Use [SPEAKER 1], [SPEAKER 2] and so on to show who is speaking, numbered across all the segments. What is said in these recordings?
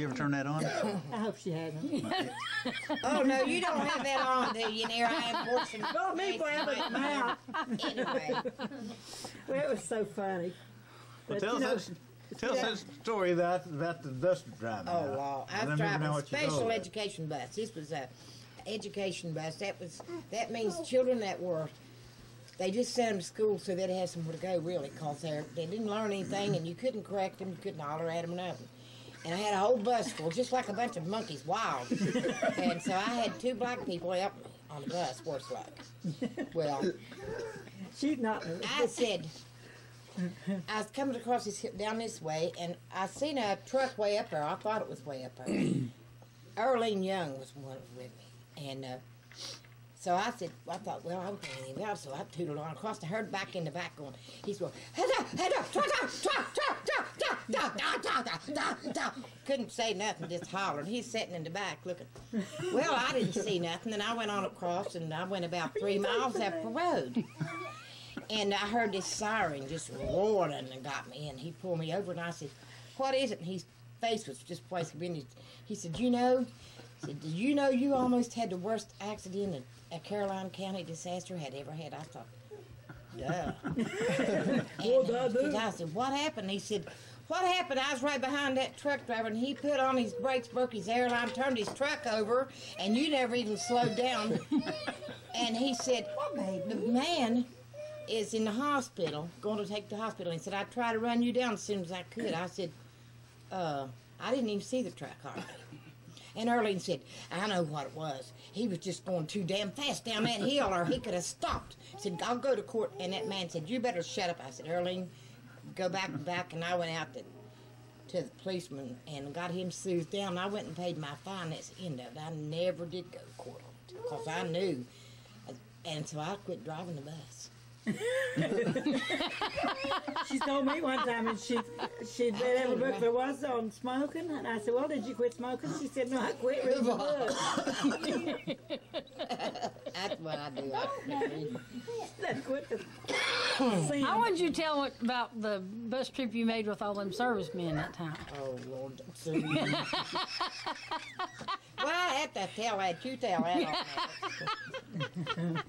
[SPEAKER 1] you ever turn that on?
[SPEAKER 2] I hope she hasn't.
[SPEAKER 3] Oh, no, you don't have that on, do you, Near? I am forcing
[SPEAKER 2] Got me blabbing at mouth.
[SPEAKER 3] Anyway.
[SPEAKER 2] Well, it was so funny.
[SPEAKER 1] Well,
[SPEAKER 2] But,
[SPEAKER 1] tell us that story about the bus driver.
[SPEAKER 3] Oh, wow. I was
[SPEAKER 1] Remember
[SPEAKER 3] driving
[SPEAKER 1] now
[SPEAKER 3] a
[SPEAKER 1] what you
[SPEAKER 3] special
[SPEAKER 1] told us.
[SPEAKER 3] education bus. This was a education bus. That means children that were, they just sent them to school so they'd have somewhere to go, really, because they didn't learn anything, and you couldn't correct them, you couldn't holler at them or nothing. And I had a whole bus full, just like a bunch of monkeys, wild. And so I had 2 black people help me on the bus, worse luck. Well,
[SPEAKER 2] she's not.
[SPEAKER 3] I said, I was coming across down this way, and I seen a truck way up there. I thought it was way up there. Earlene Young was one with me. And so I said, I thought, well, I'm going to leave out. So I tootled on across. I heard back in the back going, he's going, couldn't say nothing, just hollered. He's sitting in the back looking. Well, I didn't see nothing, and I went on across, and I went about 3 miles up the road. And I heard this siren just roaring and got me in. He pulled me over, and I said, what is it? And his face was just placed. He said, you know, did you know you almost had the worst accident a Caroline County disaster had ever had? I thought, duh. And I said, what happened? He said, what happened? I was right behind that truck driver, and he put on his brakes, broke his airline, turned his truck over, and you never even slowed down. And he said, the man is in the hospital, going to take the hospital. He said, I tried to run you down as soon as I could. I said, I didn't even see the truck hardly. And Earlene said, I know what it was. He was just going too damn fast down that hill, or he could have stopped. He said, I'll go to court. And that man said, you better shut up. I said, Earlene, go back. And I went out to the policeman and got him soothed down. I went and paid my fine. That's the end of it. I never did go to court on it because I knew. And so I quit driving the bus.
[SPEAKER 2] She told me one time, and she'd read every book there was on smoking, and I said, well, did you quit smoking? She said, no, I quit reading the book.
[SPEAKER 3] That's what I do. I quit reading.
[SPEAKER 2] I quit the
[SPEAKER 4] I wanted you to tell about the bus trip you made with all them servicemen that time.
[SPEAKER 3] Oh, Lord. Well, I have to tell that. You tell that on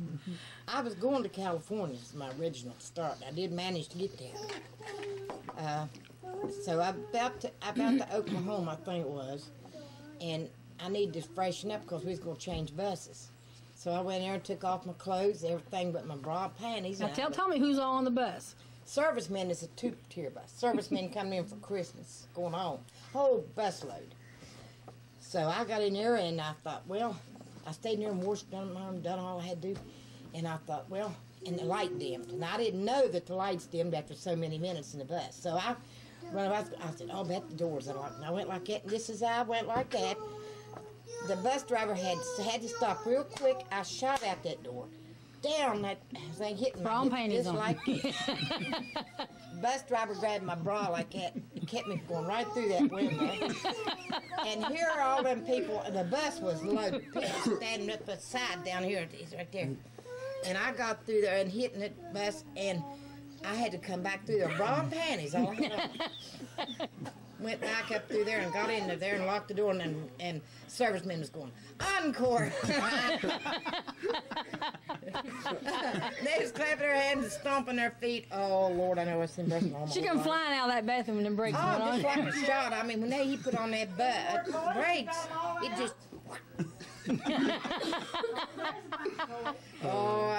[SPEAKER 3] I was going to California as my original start. I did manage to get there. So I about to Oklahoma, I think it was, and I needed to freshen up because we was going to change buses. So I went there and took off my clothes, everything but my bra and panties.
[SPEAKER 4] Now tell me who's all on the bus.
[SPEAKER 3] Servicemen is a 2-tier bus. Servicemen coming in for Christmas, going home. Whole busload. So I got in there and I thought, well, I stayed in there and washed, done all I had to do. And I thought, well, and the light dimmed. And I didn't know that the lights dimmed after so many minutes in the bus. So I said, oh, I bet the doors are locked. And I went like that, and just as I went like that, the bus driver had to stop real quick. I shot out that door. Down that thing hitting
[SPEAKER 4] bra and panties
[SPEAKER 3] just
[SPEAKER 4] on.
[SPEAKER 3] like this. Bus driver grabbed my bra like that. It kept me going right through that window. And here are all them people. The bus was loaded. People standing up the side down here. It's right there. And I got through there and hitting the bus, and I had to come back through there. Bra and panties all I had. Went back up through there and got into there and locked the door, and serviceman was going, encore! They was clapping their hands and stomping their feet. Oh, Lord, I know it's embarrassing.
[SPEAKER 4] She come flying out of that bathroom and them brakes went
[SPEAKER 3] Oh,
[SPEAKER 4] on.
[SPEAKER 3] just like a shot. I mean, when he put on that brakes, it just...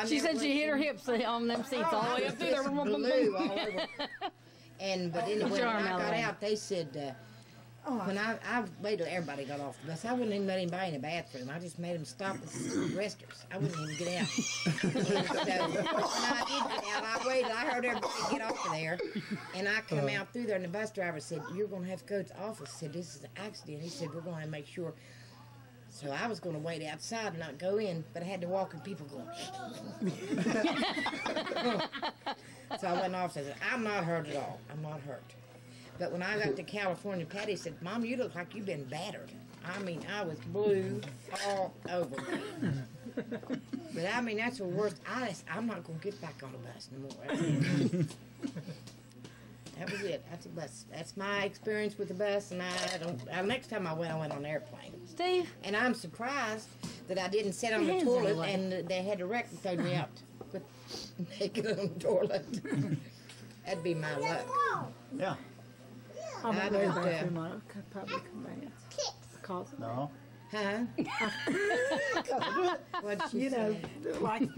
[SPEAKER 4] She said she hit her hips on them seats all the way up through there.
[SPEAKER 3] Blue all over. But anyway, when
[SPEAKER 4] Charm
[SPEAKER 3] I got
[SPEAKER 4] Ellen.
[SPEAKER 3] out, they said, when I waited till everybody got off the bus, I wouldn't even let anybody in the bathroom. I just made them stop at the restrooms. I wouldn't even get out. So when I did get out, I waited. I heard everybody get off of there, and I come out through there, and the bus driver said, you're going to have to go to the office. I said, this is an accident. He said, we're going to make sure. So I was going to wait outside and not go in, but I had to walk and people going. So I went off and said, I'm not hurt at all. I'm not hurt. But when I got to California, Patty said, Mom, you look like you've been battered. I mean, I was blue all over me. But I mean, that's the worst. I'm not going to get back on the bus no more. That was it. That's a bus. That's my experience with the bus, and I don't. Next time I went on an airplane.
[SPEAKER 4] Steve?
[SPEAKER 3] And I'm surprised that I didn't sit on the
[SPEAKER 4] Hands
[SPEAKER 3] toilet
[SPEAKER 4] away.
[SPEAKER 3] and they had a wreck and throw me out put naked on the toilet. That'd be my luck.
[SPEAKER 1] Yeah.
[SPEAKER 2] I'm
[SPEAKER 3] I
[SPEAKER 2] a very
[SPEAKER 3] don't,
[SPEAKER 2] bathroom on a public conveyance. Cause
[SPEAKER 1] No.
[SPEAKER 3] Huh? What'd she
[SPEAKER 2] you know,
[SPEAKER 3] say?
[SPEAKER 2] like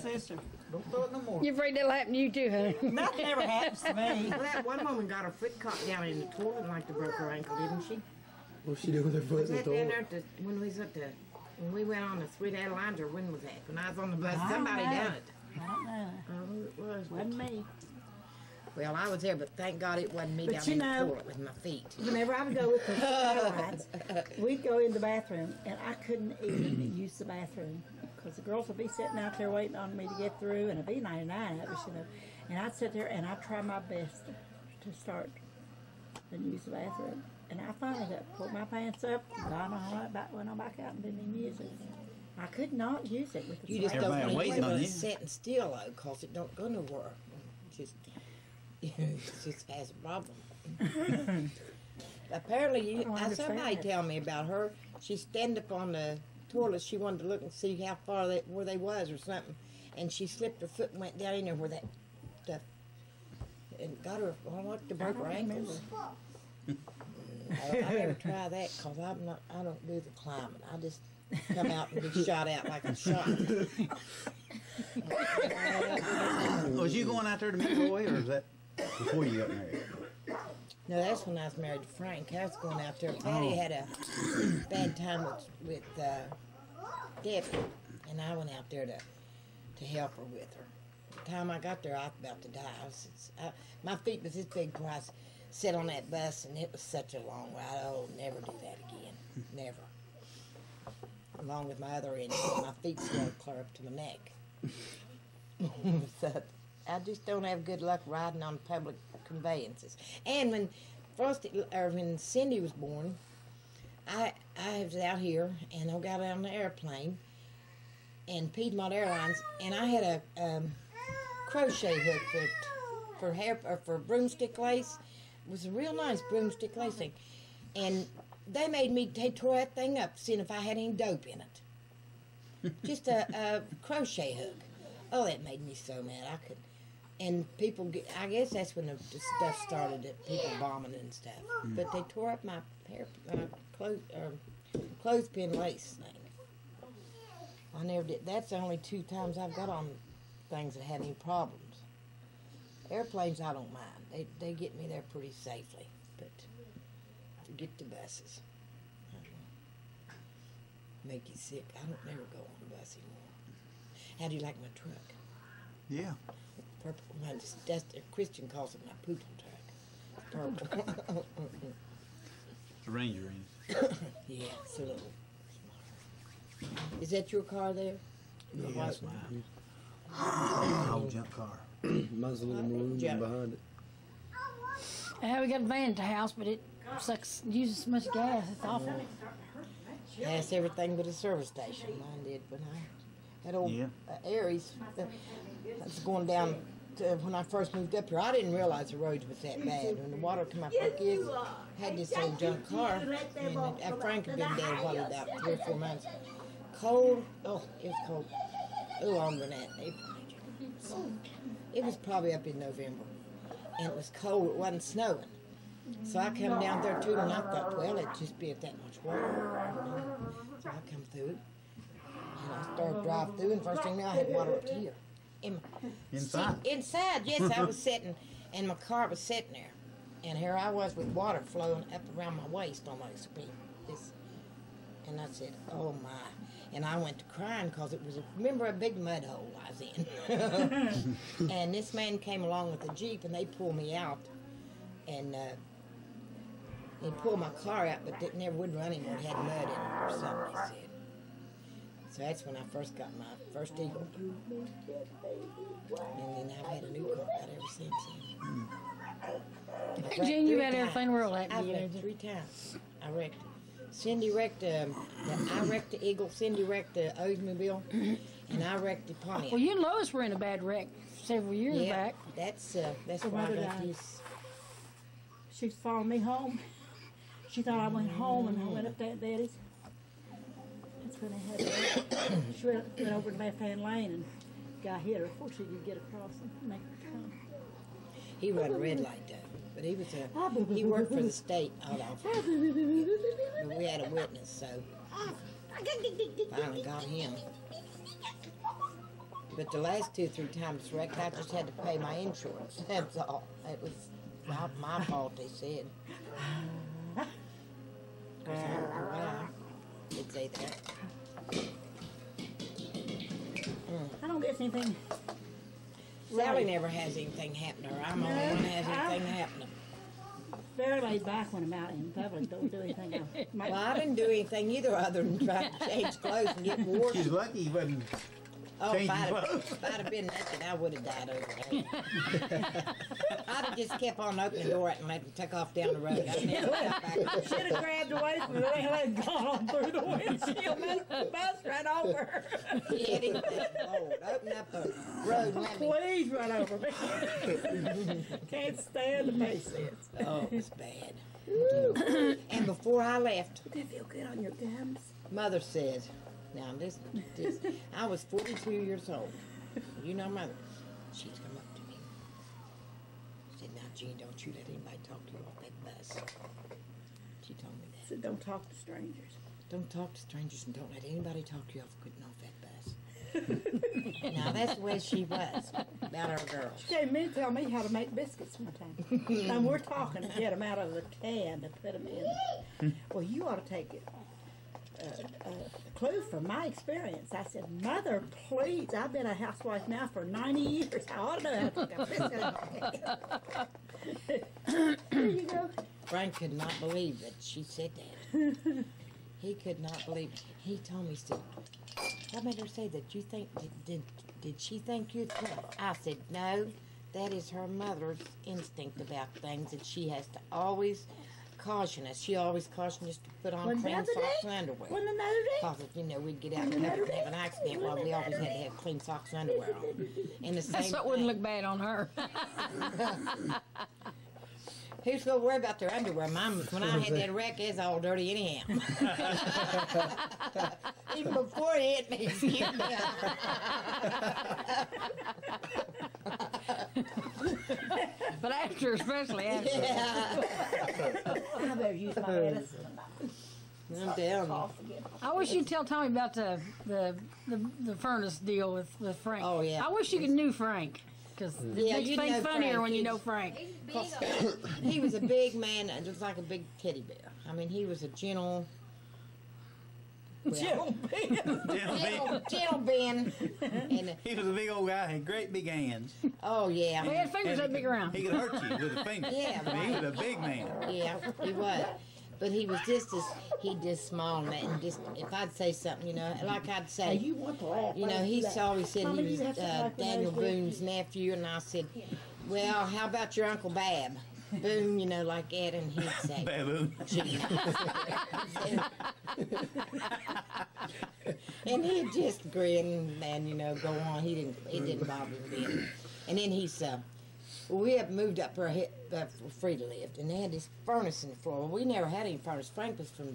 [SPEAKER 2] sister.
[SPEAKER 1] Don't throw it no more.
[SPEAKER 4] You afraid that'll happen to you too, honey?
[SPEAKER 2] That never happens to me.
[SPEAKER 3] Well, that one woman got her foot caught down in the toilet and like to broke her ankle, didn't she?
[SPEAKER 5] What she did with her foot
[SPEAKER 3] Was
[SPEAKER 5] in the
[SPEAKER 3] that down
[SPEAKER 5] toilet?
[SPEAKER 3] there at the, when we was at the, when we went on the Sweet Adelines, or when was that? When I was on the bus,
[SPEAKER 2] I don't
[SPEAKER 3] somebody
[SPEAKER 2] know.
[SPEAKER 3] done it.
[SPEAKER 2] I don't know.
[SPEAKER 3] Oh, it was.
[SPEAKER 2] Wasn't me.
[SPEAKER 3] Well, I was there, but thank God it wasn't me
[SPEAKER 2] But
[SPEAKER 3] down
[SPEAKER 2] you
[SPEAKER 3] in the
[SPEAKER 2] know-
[SPEAKER 3] toilet with my feet.
[SPEAKER 2] Whenever I would go with the airlines, we'd go in the bathroom, and I couldn't even use the bathroom because the girls would be sitting out there waiting on me to get through, and it'd be 99 of us, you know. And I'd sit there and I'd try my best to start and use the bathroom. And I finally got pulled my pants up, got on it, went on back out, and didn't even use it. I could not use it with the
[SPEAKER 3] You just
[SPEAKER 2] bathroom.
[SPEAKER 3] don't
[SPEAKER 1] Everybody
[SPEAKER 3] want to
[SPEAKER 1] waiting on
[SPEAKER 3] use
[SPEAKER 1] you.
[SPEAKER 3] it sitting still, though, because it don't go nowhere. Just, it just has a problem. Apparently,
[SPEAKER 2] don't understand
[SPEAKER 3] somebody
[SPEAKER 2] it.
[SPEAKER 3] tell me about her. She stand up on the toilet. She wanted to look and see how far where they was or something, and she slipped her foot and went down in there where that stuff, and got her. Well, what to break her ankles. I never try that because I don't do the climbing. I just come out and get shot out like a shot.
[SPEAKER 1] Was you going out there to meet Roy, or is that before you got married?
[SPEAKER 3] No, that's when I was married to Frank. I was going out there. Patty had a bad time with Debbie, and I went out there to help her with her. The time I got there, I was about to die. My feet was this big before I sat on that bus, and it was such a long ride. I'll never do that again. Never. Along with my other injury, my feet still clear up to my neck. So, I just don't have good luck riding on public conveyances. And when Cindy was born, I was out here and I got on the airplane and Piedmont Airlines, and I had a crochet hook for hair or for broomstick lace. It was a real nice broomstick lace thing, and they tore that thing up, seeing if I had any dope in it. Just a crochet hook. Oh, that made me so mad. I could. And people, I guess that's when the stuff started, that people bombing and stuff. But they tore up my clothespin lace thing. I never did. That's the only 2 times I've got on things that had any problems. Airplanes, I don't mind. They get me there pretty safely. But forget the buses. Make you sick. I don't never go on a bus anymore. How do you like my truck?
[SPEAKER 1] Yeah.
[SPEAKER 3] Purple. That's Christian calls it my poodle truck. Purple.
[SPEAKER 1] It's a Ranger, ain't it?
[SPEAKER 3] Yeah, it's a little smaller. Is that your car there? The
[SPEAKER 1] Yeah,
[SPEAKER 3] white
[SPEAKER 1] that's
[SPEAKER 3] one?
[SPEAKER 1] mine. Old junk car.
[SPEAKER 5] Mine's a little maroon
[SPEAKER 3] Yeah.
[SPEAKER 5] behind it.
[SPEAKER 4] Yeah, we got a van at the house, but it sucks, uses so much gas. It's awful.
[SPEAKER 3] That's everything but a service station. Mine did when I had old
[SPEAKER 1] Yeah.
[SPEAKER 3] Aries. That's going down to when I first moved up here. I didn't realize the roads was that bad. When the water came up my kids had this old junk car, and Frank had been dead what, about 3 or 4 months. Cold. Oh, it was cold. A little longer than that. It was probably up in November, and it was cold. It wasn't snowing. So I come down there too, and I thought, well, it'd just be at that much water. So I come through it, and I started driving through, and first thing I know, I had water up to here.
[SPEAKER 1] Inside?
[SPEAKER 3] Inside, yes, I was sitting, and my car was sitting there. And here I was with water flowing up around my waist almost. And I said, oh my. And I went to crying because it was, remember a big mud hole I was in. And this man came along with a Jeep, and they pulled me out. And they pulled my car out, but it never would run anymore. It had mud in it or something, they said. So that's when I first got my first Eagle. And then I've had a new car about ever since then. I've wrecked
[SPEAKER 4] Gene, you
[SPEAKER 3] 3
[SPEAKER 4] had
[SPEAKER 3] times.
[SPEAKER 4] everything real happy.
[SPEAKER 3] I've wrecked 3 times. I wrecked. Cindy wrecked I wrecked the Eagle. Cindy wrecked the Oldsmobile, and I wrecked the Pontiac.
[SPEAKER 4] Well, you and Lois were in a bad wreck several years
[SPEAKER 3] Yeah,
[SPEAKER 4] back.
[SPEAKER 3] that's why I
[SPEAKER 2] mother
[SPEAKER 3] got
[SPEAKER 2] died.
[SPEAKER 3] this
[SPEAKER 2] she was following me home. She thought I went home, and I went up to Aunt Betty's. That's when they had she went over to left-hand lane, and guy hit her before she could get across and make her turn.
[SPEAKER 3] He run a red light though, but he worked for the state office. But we had a witness, so finally got him. But the last 2 or 3 times wrecked, I just had to pay my insurance. That's all. It was not my fault, they said. Did say that.
[SPEAKER 2] I don't guess anything.
[SPEAKER 3] Sally never has anything happen to her. I'm the only one that has anything happen to me.
[SPEAKER 2] Very laid back when I'm out in public. Don't do anything else.
[SPEAKER 3] Well, I didn't do anything either other than try to change clothes and get warm.
[SPEAKER 1] She's lucky he wasn't.
[SPEAKER 3] Oh, if
[SPEAKER 1] changing
[SPEAKER 3] I'd
[SPEAKER 1] clothes.
[SPEAKER 3] have been naked, I would have died over there. I'd have just kept on opening the door and let him take off down the road. I'd never got back.
[SPEAKER 2] Should have grabbed away from the rail and gone on through the windshield. Bus right over her.
[SPEAKER 3] Anything, Lord, open up the road and let me.
[SPEAKER 2] Please run over me. Can't stand the paysets.
[SPEAKER 3] Oh, it was bad. And before I left,
[SPEAKER 2] Did it feel good on your gums?
[SPEAKER 3] Mother says, now this, I was 42 years old. You know Mother. She's come up to me. Said, now Jean, don't you let anybody talk to you off that bus. She told me that.
[SPEAKER 2] So don't talk to strangers.
[SPEAKER 3] Don't talk to strangers and don't let anybody talk to you off getting off that bus. Now that's the way she was about our girls.
[SPEAKER 2] She came in to tell me how to make biscuits one time. And we're talking to get them out of the can to put them in. Well, you ought to take it. A clue from my experience. I said, Mother, please, I've been a housewife now for 90 years. I ought to know how to cook a biscuit. Here you go.
[SPEAKER 3] Frank could not believe that she said that. He could not believe it. He told me, he said, what made her say that? You think, did she think you clever? I said, no, that is her mother's instinct about things, and she has to always caution us. She always cautioned us to put on
[SPEAKER 2] Wasn't
[SPEAKER 3] clean
[SPEAKER 2] the other
[SPEAKER 3] socks
[SPEAKER 2] day?
[SPEAKER 3] and underwear.
[SPEAKER 2] Wasn't another day?
[SPEAKER 3] Because if, you know, we'd get out and have an accident, well, we always had to have clean socks and underwear on. And the same
[SPEAKER 4] That's what wouldn't
[SPEAKER 3] thing.
[SPEAKER 4] look bad on her.
[SPEAKER 3] Who's going to worry about their underwear? Mine, when I had that wreck, it's all dirty anyhow. Even before it hit me, excuse me.
[SPEAKER 4] But after, especially after.
[SPEAKER 3] Yeah.
[SPEAKER 2] I better use my medicine.
[SPEAKER 3] I'm down.
[SPEAKER 2] Cough again.
[SPEAKER 4] I wish you'd tell Tommy about the furnace deal with Frank.
[SPEAKER 3] Oh, yeah.
[SPEAKER 4] I wish you could knew Frank, because it
[SPEAKER 3] Yeah,
[SPEAKER 4] makes
[SPEAKER 3] you
[SPEAKER 4] things
[SPEAKER 3] know
[SPEAKER 4] funnier
[SPEAKER 3] Frank.
[SPEAKER 4] when you
[SPEAKER 3] He's-
[SPEAKER 4] know Frank.
[SPEAKER 3] He was a big man, just like a big teddy bear. I mean, he was a gentle.
[SPEAKER 2] Jill Ben.
[SPEAKER 3] Gentle Ben. And,
[SPEAKER 1] He was a big old guy, had great big hands.
[SPEAKER 3] oh, yeah.
[SPEAKER 4] He had fingers that big around.
[SPEAKER 1] He could hurt you with a finger.
[SPEAKER 3] Yeah,
[SPEAKER 1] I mean, he was a big man.
[SPEAKER 3] Yeah, he was. But he was he just small and that, and just, if I'd say something, you know, like I'd
[SPEAKER 2] Hey,
[SPEAKER 3] say,
[SPEAKER 2] you want to laugh.
[SPEAKER 3] you know,
[SPEAKER 2] Let's do
[SPEAKER 3] he
[SPEAKER 2] that.
[SPEAKER 3] always said
[SPEAKER 2] Mama,
[SPEAKER 3] he was
[SPEAKER 2] you have something like
[SPEAKER 3] Daniel
[SPEAKER 2] those with you?
[SPEAKER 3] Boone's nephew, and I said, well, how about your Uncle Bab? Boone, you know, like that, and he'd say,
[SPEAKER 1] Baboon.
[SPEAKER 3] gee. And he'd just grin and, you know, go on. It didn't bother him then. And then he's, we have moved up where Frida lived, and they had this furnace in the floor. Well, we never had any furnace. Frank was from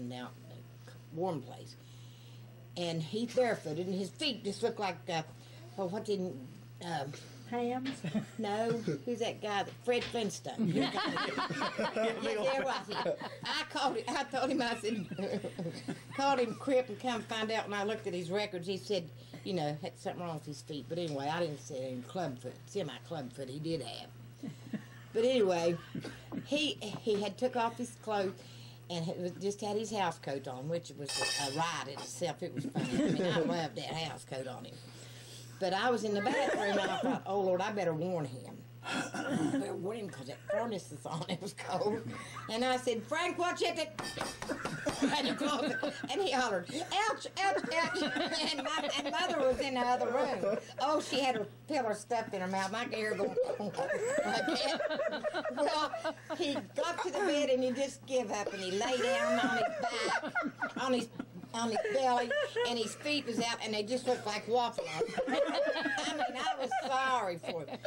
[SPEAKER 3] now, warm place. And he's barefooted, and his feet just look like,
[SPEAKER 2] Hams.
[SPEAKER 3] no, who's that guy? Fred Flintstone. Yes, there was he. I told him, I said, called him Crip and come find out. When I looked at his records, he said, you know, had something wrong with his feet. But anyway, I didn't say any clubfoot, semi-clubfoot he did have. But anyway, he had took off his clothes and just had his house coat on, which was a ride in itself. It was funny. I mean, I loved that house coat on him. But I was in the bathroom and I thought, oh Lord, I better warn him. I better warn him because that furnace is on. It was cold. And I said, Frank, watch it. And he hollered, ouch, ouch, ouch. And Mother was in the other room. Oh, she had her pillar stuffed in her mouth. I could hear her going like that. Well, he got to the bed and he just gave up and he lay down on his back, on his belly, and his feet was out, and they just looked like waffle iron. I mean, I was sorry for him.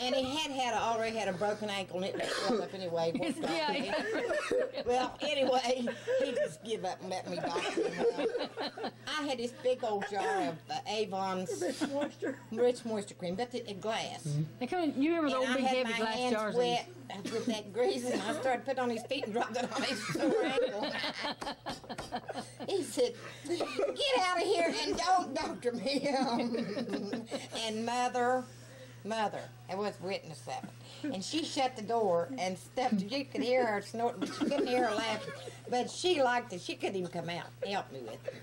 [SPEAKER 3] And he already had a broken ankle, and it was swelled up anyway.
[SPEAKER 4] Yeah.
[SPEAKER 3] Well, anyway, he just give up and let me doctor him out. I had this big old jar of Avon's Rich Moisture Cream, but in glass.
[SPEAKER 4] They come in, you remember the old
[SPEAKER 3] And I
[SPEAKER 4] big
[SPEAKER 3] had
[SPEAKER 4] heavy
[SPEAKER 3] my
[SPEAKER 4] glass
[SPEAKER 3] hands
[SPEAKER 4] jars?
[SPEAKER 3] wet with that grease, and I started putting on his feet and dropped it on his sore ankle. He said, "Get out of here and don't doctor me." And mother, I was witness of it. And she shut the door and stuffed. You could hear her snorting, but you couldn't hear her laughing. But she liked it. She couldn't even come out and help me with it.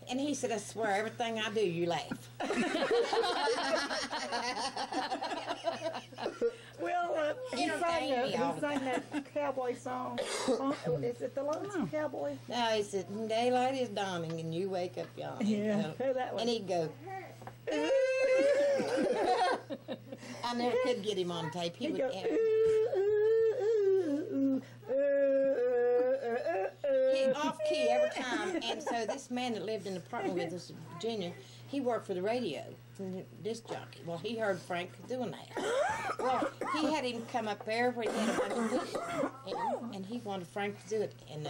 [SPEAKER 3] And he said, "I swear, everything I do, you laugh."
[SPEAKER 2] Well, he
[SPEAKER 3] Entertain me all the
[SPEAKER 2] sang that cowboy song. Is it the Lonesome Cowboy?
[SPEAKER 3] No, he said, "Daylight is dawning and you wake up yawning."
[SPEAKER 2] Yeah, that one.
[SPEAKER 3] And he'd go, I never could get him on tape. He would
[SPEAKER 2] go,
[SPEAKER 3] have, he'd off key every time. And so this man that lived in the apartment with us in Virginia, he worked for the radio, disc jockey. Well, he heard Frank doing that. Well, he had him come up there where he had a bunch of people, and he wanted Frank to do it. And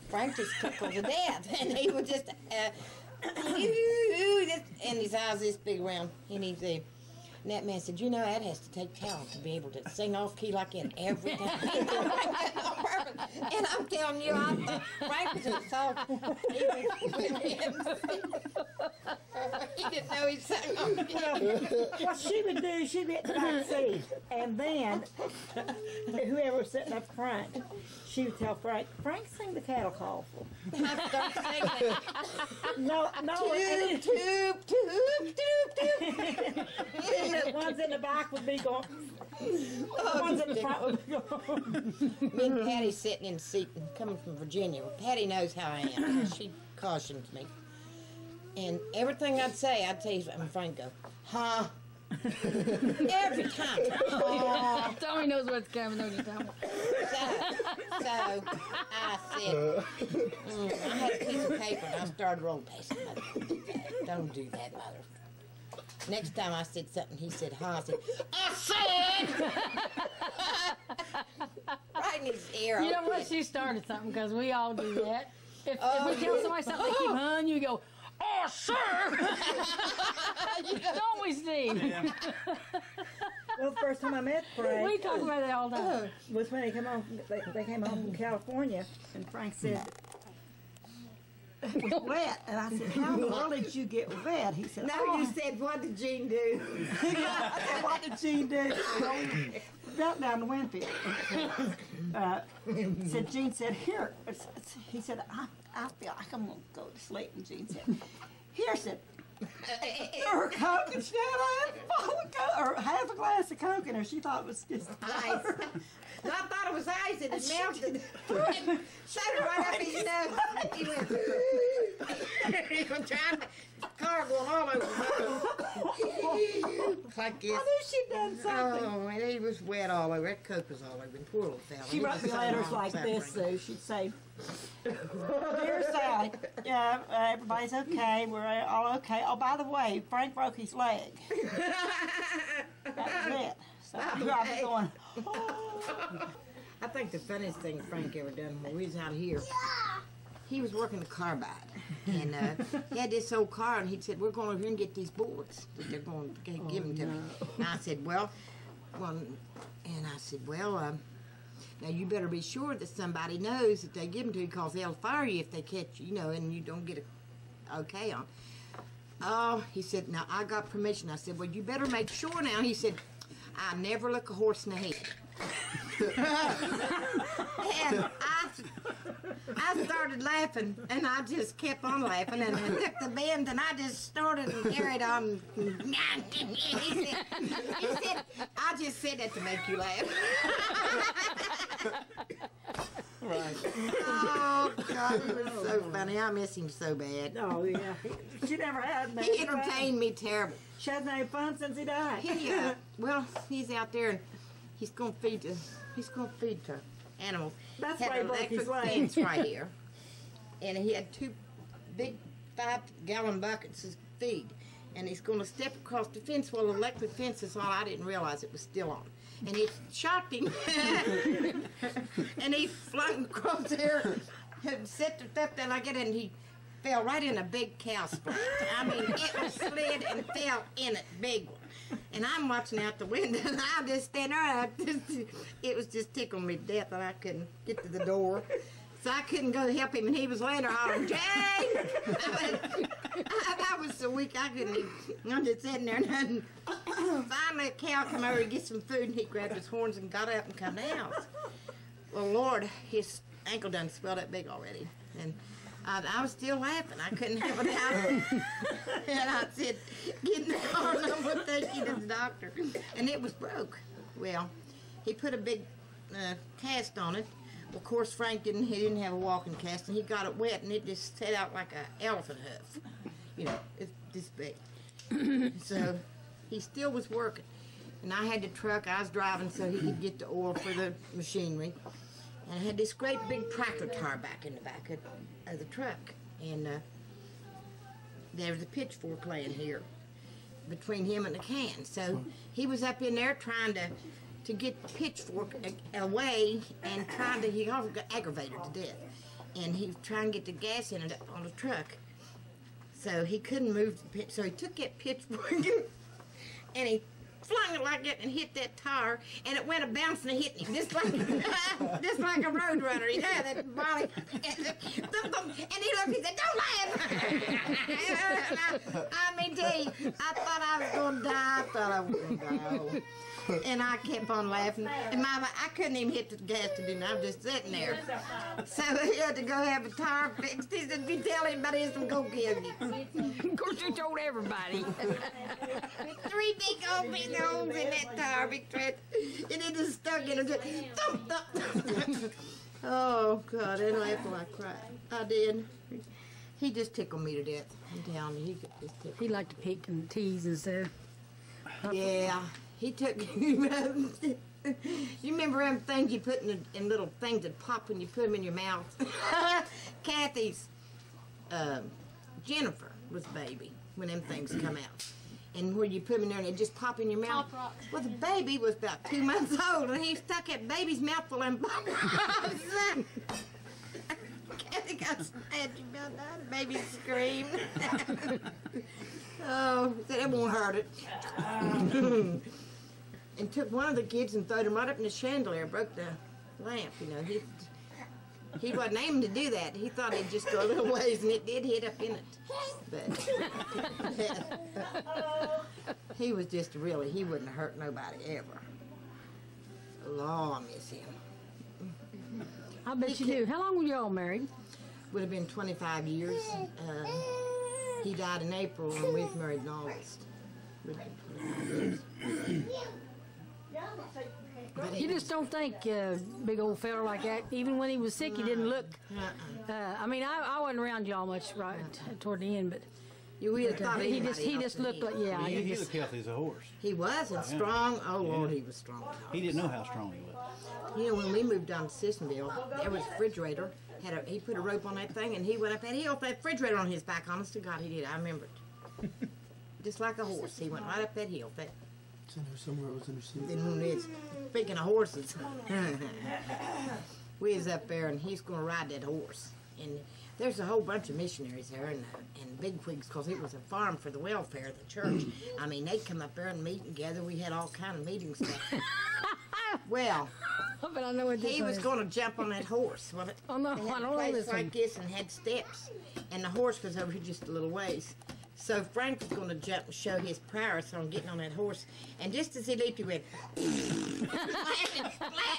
[SPEAKER 3] Frank just tickled to death, and he would just, and his eyes this big round, and he'd say, and that man said, "You know, that has to take talent to be able to sing off key like that every time." And I'm telling you, I thought Frank was just so. He didn't know he sang off key.
[SPEAKER 2] What she would do, she'd be at the back seat, and then whoever was sitting up front, she would tell Frank, "Sing the cattle call."
[SPEAKER 3] I start singing.
[SPEAKER 2] No,
[SPEAKER 3] Toop, toop, toop, toop, toop.
[SPEAKER 2] and the ones in the back would be going. The ones in the front would be going.
[SPEAKER 3] Me and Patty sitting in the seat and coming from Virginia. Well, Patty knows how I am. She cautions me. And everything I'd say, I'd say, and Frank go, "Huh?" Every time. "Huh?"
[SPEAKER 4] Tommy knows what's coming, don't you, Tommy?
[SPEAKER 3] So I said, I had a piece of paper and I started rolling past him. "Don't do that, Mother." Next time I said something, he said, "Huh?" I said, "I said!" Right in his ear.
[SPEAKER 4] You know what? She started something because we all do that. If we tell somebody something, they keep hun, you go, "Oh, sir!" Don't we, Steve?
[SPEAKER 2] Well, the first time I met Frank
[SPEAKER 4] We talk about that all the time.
[SPEAKER 2] was when they came home. They came home from California, and Frank said, "It was wet." And I said, "How in the world did you get wet?" He said,
[SPEAKER 3] No,
[SPEAKER 2] "Oh."
[SPEAKER 3] you said, "What did Gene do?"
[SPEAKER 2] I said, "What did Gene do?" Belt down to Winfield. Said Gene said, "Here." He said, I feel like I'm gonna go to sleep." And Gene said, "Here," said, her Coke, and she had or half a glass of Coke in her. She thought it was just
[SPEAKER 3] Ice. And I thought it was ice and it melted. Shut it right up his nose. He went, he was trying to, car going all over like
[SPEAKER 2] I
[SPEAKER 3] this.
[SPEAKER 2] knew she'd done something.
[SPEAKER 3] Oh, and he was wet all over. That Coke was all over him. Poor little fella.
[SPEAKER 2] She
[SPEAKER 3] He
[SPEAKER 2] wrote
[SPEAKER 3] was
[SPEAKER 2] me
[SPEAKER 3] so
[SPEAKER 2] letters
[SPEAKER 3] long
[SPEAKER 2] like this,
[SPEAKER 3] suffering.
[SPEAKER 2] Sue. She'd say, "Dear Sally, everybody's okay. We're all okay. Oh, by the way, Frank broke his leg." That was it. So I was going, "Oh."
[SPEAKER 3] I think the funniest thing Frank ever done when we was out here, he was working the carbide, and he had this old car, and he said, "We're going over here and get these bullets that they're going to give them to me." And I said, well, now you better be sure that somebody knows that they give them to you, because they'll fire you if they catch you, and you don't get a okay on. Oh, he said, "Now I got permission." I said, "Well, you better make sure now." He said, "I never look a horse in the head." And I started laughing, and I just kept on laughing, and I took the bend, and I just started and carried on. He said, "I just said that to make you laugh."
[SPEAKER 1] Right.
[SPEAKER 3] Oh, God, he was so funny. I miss him so bad.
[SPEAKER 2] Oh, yeah. She never had me.
[SPEAKER 3] He entertained me terrible.
[SPEAKER 2] She hasn't had fun since he died.
[SPEAKER 3] He's out there, and he's gonna feed to animals.
[SPEAKER 2] That's
[SPEAKER 3] Had
[SPEAKER 2] why he
[SPEAKER 3] an
[SPEAKER 2] broke his
[SPEAKER 3] electric
[SPEAKER 2] leg.
[SPEAKER 3] fence right here, and he had two big 5-gallon buckets of feed, and he's going to step across the fence. Well, the electric fence is on. I didn't realize it was still on. And it shocked him. And he flung across there and set the stuff down like it, and he fell right in a big cow spot. I mean, it was slid and fell in it, big one. And I'm watching out the window, and I just stand there. It was just tickling me to death that I couldn't get to the door. So I couldn't go help him, and he was laying there hollering, Jay! I was so weak I couldn't even. I'm just sitting there, and finally a cow come over to get some food, and he grabbed his horns and got up and come to the house. Well, Lord, his ankle done swelled up big already. And I was still laughing. I couldn't help it out. And I said, get in the car and I'm going to take you to the doctor. And it was broke. Well, he put a big cast on it. Of course, Frank didn't have a walking cast, and he got it wet, and it just set out like an elephant hoof. You know, it's this big. So he still was working. And I had the truck. I was driving so he could get the oil for the machinery. And I had this great big tractor tire back in the back of the truck. And there was a pitchfork laying here between him and the can. So he was up in there trying to get the pitchfork away and he also got aggravated to death. And he was trying to get the gas in it on the truck. So he couldn't move the pitch. So he took that pitchfork and he flung it like that and hit that tire, and it went a bouncing and hitting him, just like a road runner. He had that body, and he looked, he said, "Don't laugh!" I mean, tell you, I thought I was going to die. I thought I was going to die. And I kept on laughing. And Mama, I couldn't even hit the gas to do. I was just sitting there. So he had to go have a tire fixed. He said, if you tell anybody, it's going to go kill you.
[SPEAKER 4] Of course, you told everybody.
[SPEAKER 3] 3 big holes in that tire, big thread. And it just stuck in it. Just thump, thump, thump. Oh, God, I laughed till I cried. I did. He just tickled me to death. I'm telling you, he could just tickle.
[SPEAKER 4] He liked to pick and tease and stuff.
[SPEAKER 3] Yeah. He took, you remember them things you put in little things that pop when you put them in your mouth? Kathy's, Jennifer was a baby when them things come out. And where you put them in there and they just pop in your mouth.
[SPEAKER 4] Pop rocks.
[SPEAKER 3] Well, the baby was about 2 months old and he stuck that baby's mouth full of pop rocks. Kathy got so mad she about that. The baby screamed. Oh, said it won't hurt it. And took one of the kids and throwed him right up in the chandelier, broke the lamp, you know. He wasn't aiming to do that. He thought he'd just go a little ways, and it did hit up in it. But he was just really, he wouldn't hurt nobody ever. Lord, I miss him.
[SPEAKER 4] I bet you do. How long were you all married?
[SPEAKER 3] Would have been 25 years. He died in April, and we was married in August. Would have been 25 years.
[SPEAKER 4] You just don't think big old fella like that, even when he was sick, he didn't look. I mean, I wasn't around y'all much right toward the end, but
[SPEAKER 3] You would have thought
[SPEAKER 4] he
[SPEAKER 3] anybody
[SPEAKER 4] just
[SPEAKER 3] else
[SPEAKER 4] looked
[SPEAKER 3] would
[SPEAKER 4] like, yeah.
[SPEAKER 1] He
[SPEAKER 4] He
[SPEAKER 1] was
[SPEAKER 4] just,
[SPEAKER 1] healthy as a horse.
[SPEAKER 3] He was, and strong. Oh, Lord, he was strong.
[SPEAKER 1] He didn't know how strong he was.
[SPEAKER 3] You know, when we moved down to Sissonville, there was a refrigerator. He put a rope on that thing, and he went up that hill with that refrigerator on his back. Honest to God, he did. I remember it. Just like a horse. He went right up that hill.
[SPEAKER 5] It's in there somewhere. It was in her seat.
[SPEAKER 3] Then when it's, speaking of horses, we was up there, and he's going to ride that horse. And there's a whole bunch of missionaries there and bigwigs, because it was a farm for the welfare of the church. I mean, they'd come up there and meet together. We had all kind of meeting stuff. Well,
[SPEAKER 4] but I know what this
[SPEAKER 3] he was
[SPEAKER 4] is.
[SPEAKER 3] going to jump on that horse. Well,
[SPEAKER 4] Oh, no,
[SPEAKER 3] they
[SPEAKER 4] I
[SPEAKER 3] had a
[SPEAKER 4] don't know
[SPEAKER 3] place
[SPEAKER 4] this
[SPEAKER 3] like
[SPEAKER 4] one.
[SPEAKER 3] this and had steps, and the horse was over here just a little ways. So Frank was going to jump and show his prowess on getting on that horse, and just as he leaped, he went flat,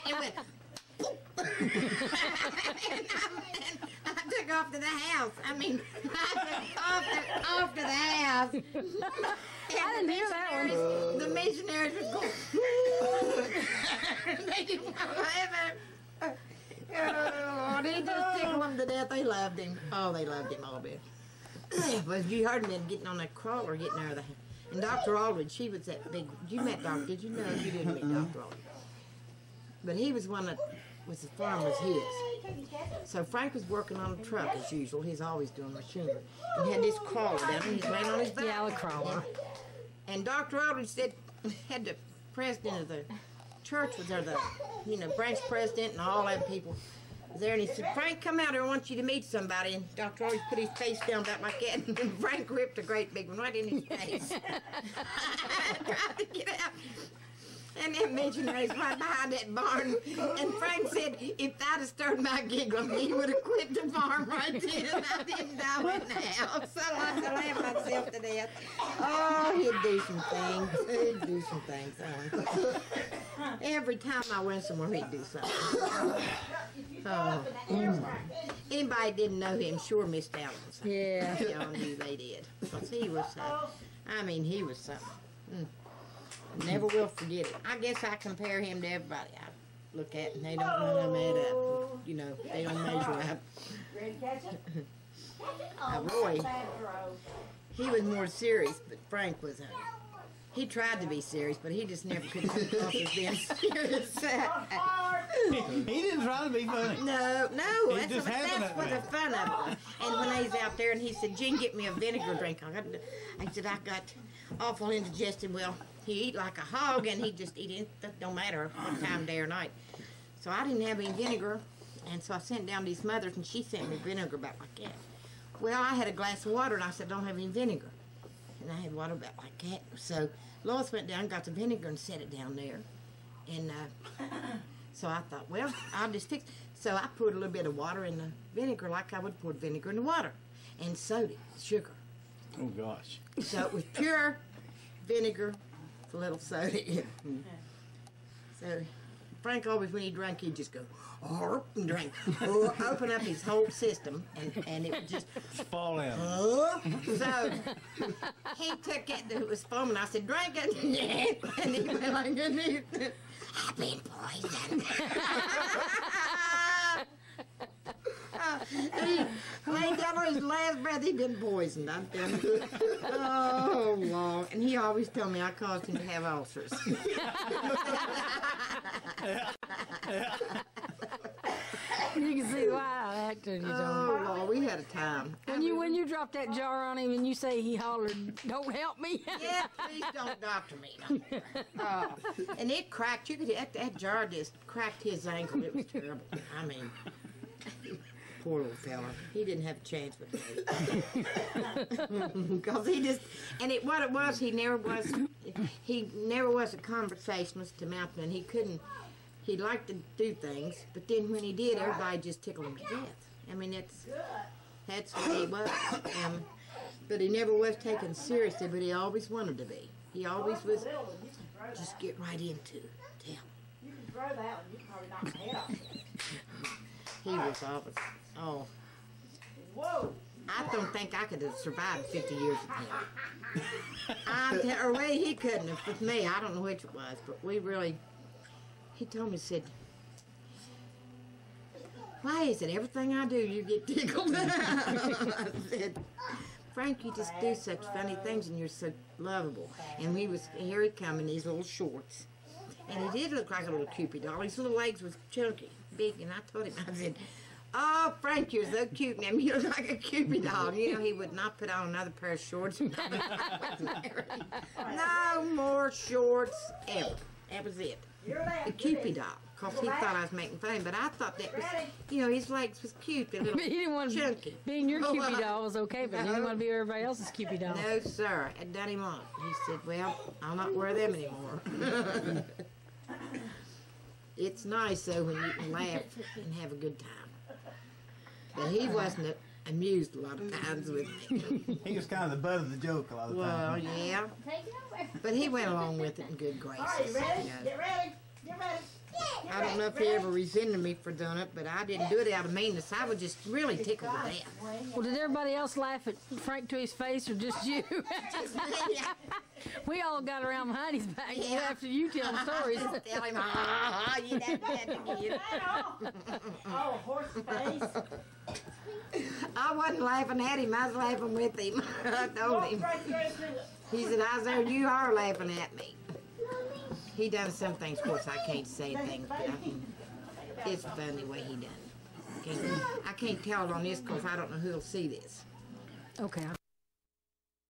[SPEAKER 3] and went. And I took off to the house. I mean, I took off to the house.
[SPEAKER 4] I didn't hear that one.
[SPEAKER 3] The missionaries was going. They didn't want to have him. Oh, they just tickled him to death. They loved him. Oh, they loved him all bit. But you heard me getting on that crawler, getting out of the house. And Dr. Aldridge, she was that big. You met Dr. Did you know? You didn't meet Dr. Aldridge. But he was one of was the farm was his. So Frank was working on a truck as usual. He's always doing machinery. And he had this crawler down and he's laying on his back.
[SPEAKER 4] Yeah, a crawler.
[SPEAKER 3] And Dr. Aldridge said, had the president of the church was there, the branch president and all that people was there, and he said, Frank, come out here, I want you to meet somebody. And Dr. Aldridge put his face down about like that, and Frank ripped a great big one right in his face. Tried to get out. And that missionary's right behind that barn. And Frank said, if I'd have stirred my giggle, he would have quit the farm right then. I didn't know it now. So I had to laugh myself to death. Oh, he'd do some things. He'd do some things. Every time I went somewhere, he'd do something. Oh. Anybody didn't know him sure missed out on something.
[SPEAKER 4] Yeah.
[SPEAKER 3] Y'all knew they did. Because he was, he was something. Never will forget it. I guess I compare him to everybody I look at, and they don't run them add up. You know, they don't measure up. Roy, he was more serious, but Frank was. He tried to be serious, but he just never could come off as being serious.
[SPEAKER 1] He didn't try to be funny.
[SPEAKER 3] No,
[SPEAKER 1] He just happened
[SPEAKER 3] that's
[SPEAKER 1] that
[SPEAKER 3] what
[SPEAKER 1] way.
[SPEAKER 3] the fun of it was. And when he's out there, and he said, Jean, get me a vinegar drink. I said, I got awful indigestion. Well, he eat like a hog, and he just eat it. That don't matter what time, day or night. So I didn't have any vinegar, and so I sent down to his mother's, and she sent me vinegar about like that. Well, I had a glass of water, and I said, don't have any vinegar. And I had water about like that. So Lois went down, got the vinegar, and set it down there. And so I thought, well, I'll just fix it. So I poured a little bit of water in the vinegar like I would pour vinegar in the water, and soda, sugar.
[SPEAKER 1] Oh, gosh.
[SPEAKER 3] So it was pure vinegar with a little soda in it. So Frank always, when he drank, he'd just go, and drink, open up his whole system, and it would just
[SPEAKER 1] fall out.
[SPEAKER 3] So he took it, it was foaming. I said, drink it. And he went like, I've been poisoned. He laid down on his last breath, he'd been poisoned. I'm telling you. Oh, Lord. And he always told me I caused him to have ulcers.
[SPEAKER 4] You can see why I acted. You
[SPEAKER 3] Oh, Lord, we had a time.
[SPEAKER 4] When you dropped that jar on him and you say he hollered, "Don't help me."
[SPEAKER 3] Yeah, please don't doctor me. And it cracked. You could that jar just cracked his ankle. It was terrible. I mean, poor little fella. He didn't have a chance with me. Because he just what it was, he never was a conversationalist to Mountain. He liked to do things, but then when he did, everybody just tickled him to death. I mean, that's what he was. But he never was taken seriously, but he always wanted to be. He always was just get right into it. Tell him.
[SPEAKER 2] You can throw that one, you can probably knock the head off.
[SPEAKER 3] He was always,
[SPEAKER 2] Whoa!
[SPEAKER 3] I don't think I could have survived 50 years with him. Or well, he couldn't have with me. I don't know which it was, but he told me, said, why is it everything I do you get tickled? I said, Frank, you just do such funny things and you're so lovable. And here he come in these little shorts. And he did look like a little Cupid doll. His little legs was chunky, big, and I told him, I said, oh, Frank, you're so cute now. You look like a Cupid doll. You know, he would not put on another pair of shorts. No more shorts ever. That was it. The Cupid doll. Because he thought I was making fun, but I thought that was, his legs was cute. But
[SPEAKER 4] But he didn't want
[SPEAKER 3] chunky.
[SPEAKER 4] being your Cupid doll was okay, but he didn't want to be everybody else's Cupid doll.
[SPEAKER 3] No, sir. It done him on. He said, well, I'll not wear them anymore. It's nice, though, when you can laugh and have a good time. But he wasn't amused a lot of times with me.
[SPEAKER 1] He was kind of the butt of the joke a lot of the
[SPEAKER 3] Well,
[SPEAKER 1] time.
[SPEAKER 3] yeah. But he went along with it in good graces.
[SPEAKER 2] All right, ready?
[SPEAKER 3] you know.
[SPEAKER 2] Get ready. Get ready.
[SPEAKER 3] I don't know if he ever resented me for doing it, but I didn't do it out of meanness. I was just really tickled to death.
[SPEAKER 4] Well, did everybody else laugh at Frank to his face, or just you? We all got around behind his back
[SPEAKER 3] Yeah.
[SPEAKER 4] after you tell stories.
[SPEAKER 3] Tell him, you done that again.
[SPEAKER 2] Oh, horse face.
[SPEAKER 3] I wasn't laughing at him, I was laughing with him. I told him.
[SPEAKER 2] Right there to it.
[SPEAKER 3] He said, I was there, you are laughing at me. He done some things, of course, I can't say things, but It's funny the way he done it. I can't tell it on this because I don't know who'll see this.
[SPEAKER 4] Okay.